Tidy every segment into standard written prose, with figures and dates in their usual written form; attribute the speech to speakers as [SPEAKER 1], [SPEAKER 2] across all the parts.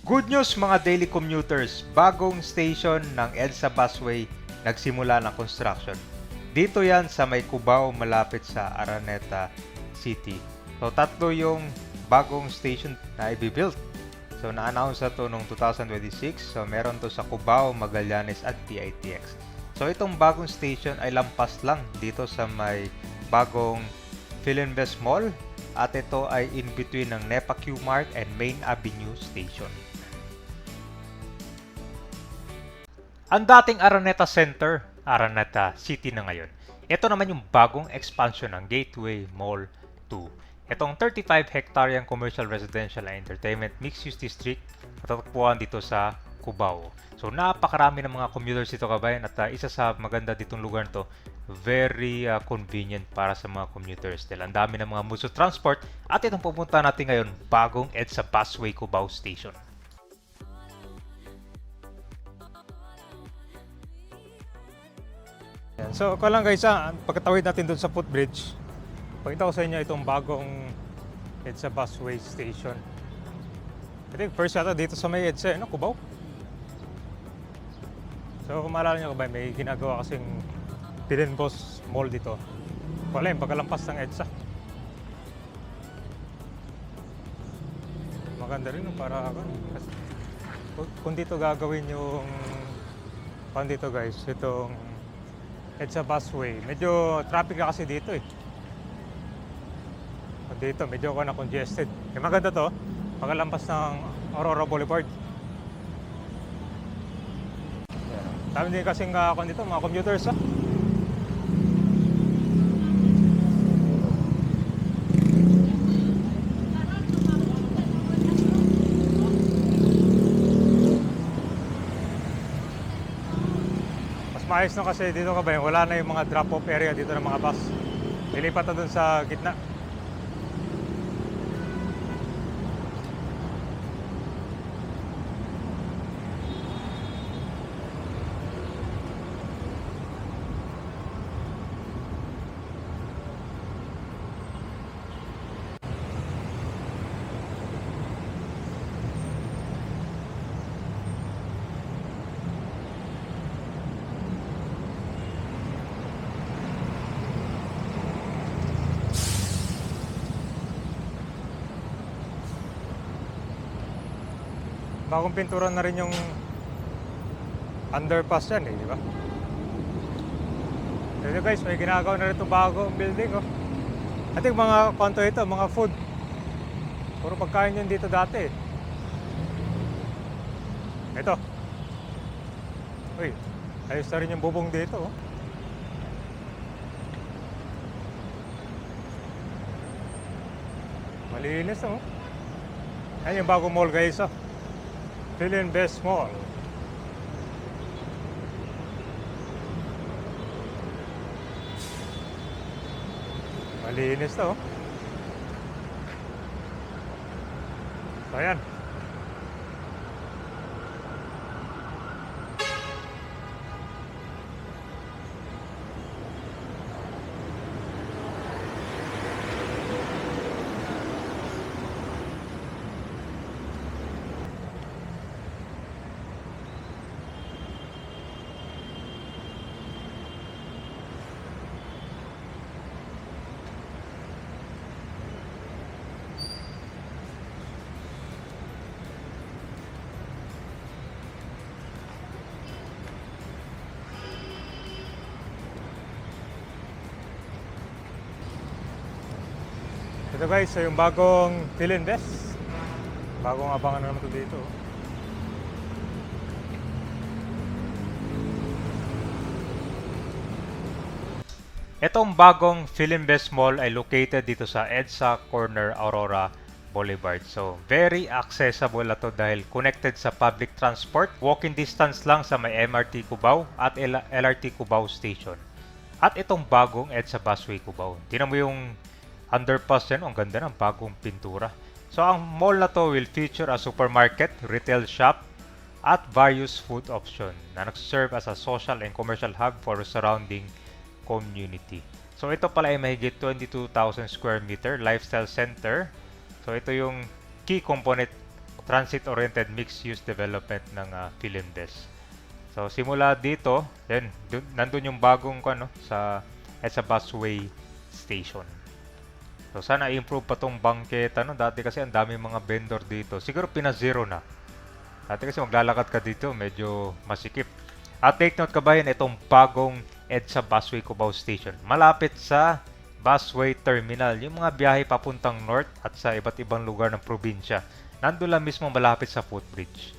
[SPEAKER 1] Good news mga daily commuters, bagong station ng EDSA Busway nagsimula ng construction. Dito yan sa may Cubao malapit sa Araneta City. So tatlo yung bagong station na i-build. So na-announce na to noong 2026. So meron to sa Cubao, Magallanes at PITX. So itong bagong station ay lampas lang dito sa may bagong Philinvest Mall. At ito ay in between ng NEPA Q-Mart and Main Avenue Station. Ang dating Araneta Center, Araneta City na ngayon. Ito naman yung bagong expansion ng Gateway Mall 2. Itong 35 hectareang commercial, residential and entertainment mixed-use district matatagpuan dito sa Cubao. So napakarami ng mga commuters dito kabayan at isa sa maganda ditong lugar to, very convenient para sa mga commuters dahil ang dami ng mga modes of transport at itong pupunta natin ngayon, bagong EDSA Busway Cubao Station. Yan. So, ko lang guys, pagkatawid natin dun sa footbridge, pakita ko sa inyo itong bagong EDSA Busway Station. I think first yata dito sa may EDSA, Cubao. So, kung maalala nyo ba, may ginagawa kasing Philinvest Mall dito. Wala yung pagkalampas ng EDSA. Maganda rin para kung dito gagawin yung dito guys, itong EDSA Busway. Medyo traffic na kasi dito eh. Dito medyo ako na congested. Maganda to, pagkalampas ng Aurora Boulevard. Dami din kasing dito, mga commuters ha. Maayos na kasi dito kabayan, wala na yung mga drop-off area dito ng mga bus. Nilipat na dun sa gitna. Bagong pintura na rin yung underpass yan eh, di ba? Dito guys, may ginagawa na rin itong bagong building oh. I think mga konto ito, mga food. Puro pagkain yun dito dati eh. Ito. Uy, ayos na rin yung bubong dito oh. Malinis oh. Ayan yung bagong mall guys oh. Philinvest Mall. Malinis to. So ayan. Ito guys, so yung bagong Philinvest. Bagong abangan na naman ito dito. Itong bagong Philinvest Mall ay located dito sa EDSA Corner Aurora Boulevard. So, very accessible na to dahil connected sa public transport. Walking distance lang sa may MRT Cubao at LRT Cubao Station. At itong bagong EDSA Busway Cubao. Tingnan mo yung underpass yan, ang ganda ng bagong pintura. So ang mall na to will feature a supermarket, retail shop, at various food option na nagserve as a social and commercial hub for the surrounding community. So ito pala ay mahigit 22,000 square meter lifestyle center. So ito yung key component transit-oriented mixed-use development ng Philinvest. So simula dito, then nandun yung bagong ano sa EDSA Busway Station. So sana i-improve pa tong bangketa, no? Dati kasi ang dami mga vendor dito. Siguro pina-zero na. Dati kasi maglalakad ka dito, medyo masikip. At take note kabayan, itong bagong EDSA Busway Cubao Station. Malapit sa Busway Terminal. Yung mga biyahe papuntang north at sa iba't ibang lugar ng probinsya. Nandun lang mismo malapit sa footbridge.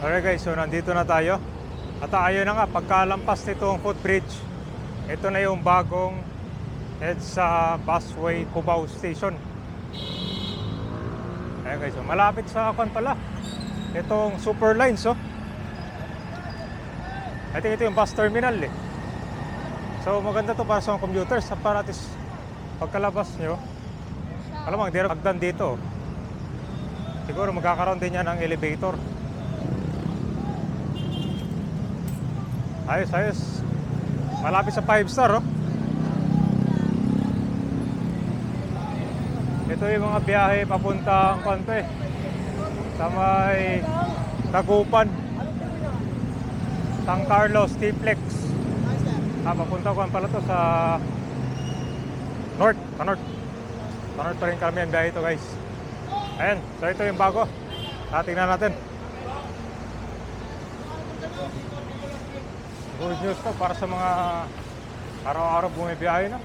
[SPEAKER 1] Alright guys, so nandito na tayo. At ayun na nga, pagkalampas nitong footbridge, ito na yung bagong EDSA Busway Cubao Station. Ayan guys, so malapit sa akin pala itong super lines, oh. I think ito yung bus terminal eh. So maganda to para sa mga commuters, para at least pagkalabas nyo, alam mo, hindi rin hagdan dito. Siguro magkakaroon din yan ng elevator. Ayos, ayos. Malapit sa 5-star, oh. Ito yung mga biyahe papuntang kanto eh. Sa may Tagupan, San Carlos, T-Flex. Papunta ko pala to sa North, sa North. Sa North pa rin kami ang biyahe ito guys. Ayan, so ito yung bago. Tingnan natin. Good news to para sa mga araw-araw bumibiyahe na.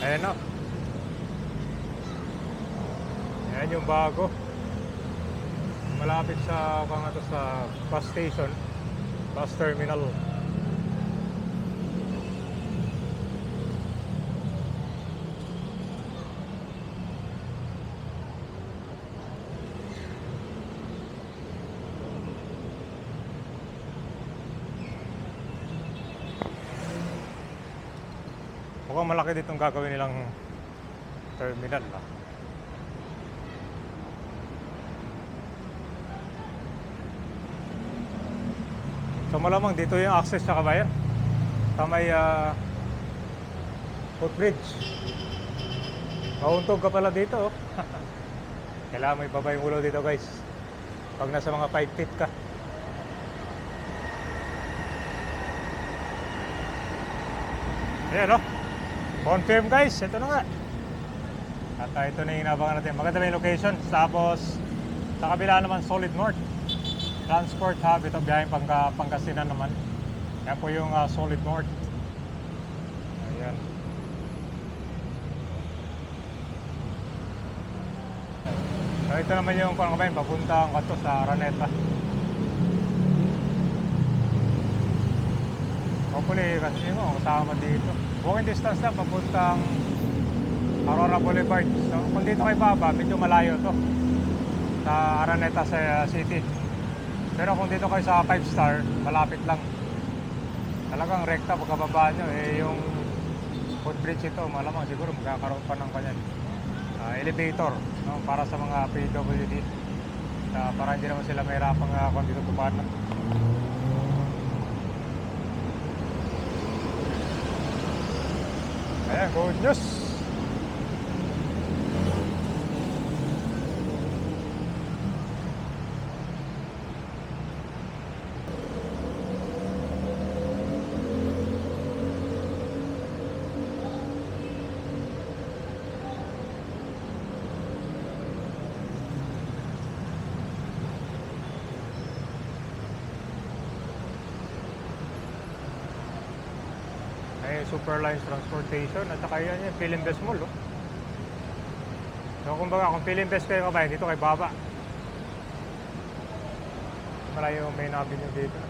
[SPEAKER 1] Ayan na. Ayan yung bago. Malapit sa bus station, bus terminal. Mukhang malaki ditong gagawin nilang terminal, ah. So malamang dito yung access sa kabayan. Sa may footbridge. Mauntog ka pala dito, oh. Kailangan mo ibaba yung ulo dito guys pag nasa mga 5 feet ka. Ayan, oh. Confirm guys, ito na nga. At ito na yung inabangan natin. Maganda yung location. Tapos sa kabila naman Solid North Transport Hub. Ito biyaheng Pangasinan naman. Yan po yung Solid North. Ayan. So ito naman yung papuntang kanto sa Araneta. Hopefully kasi mo kasama dito. Walking distance na papuntang Aurora Boulevard. So kung dito kayo baba, medyo malayo to sa Araneta sa city. Pero kung dito kayo sa 5-star, malapit lang. Talagang rekta pagkababa nyo. Yung footbridge ito, malamang siguro magkakaroon pa ng kanyan elevator, no? Para sa mga PWD. Para hindi naman sila mahirapang kung dito tumanan. Ayan, good news. May Superlines Transportation at saka yan yung Philinvest Mall. Oh. So kumbaga kung Philinvest kayo kabayan, dito kay Baba. Malayo yung main avenue dito.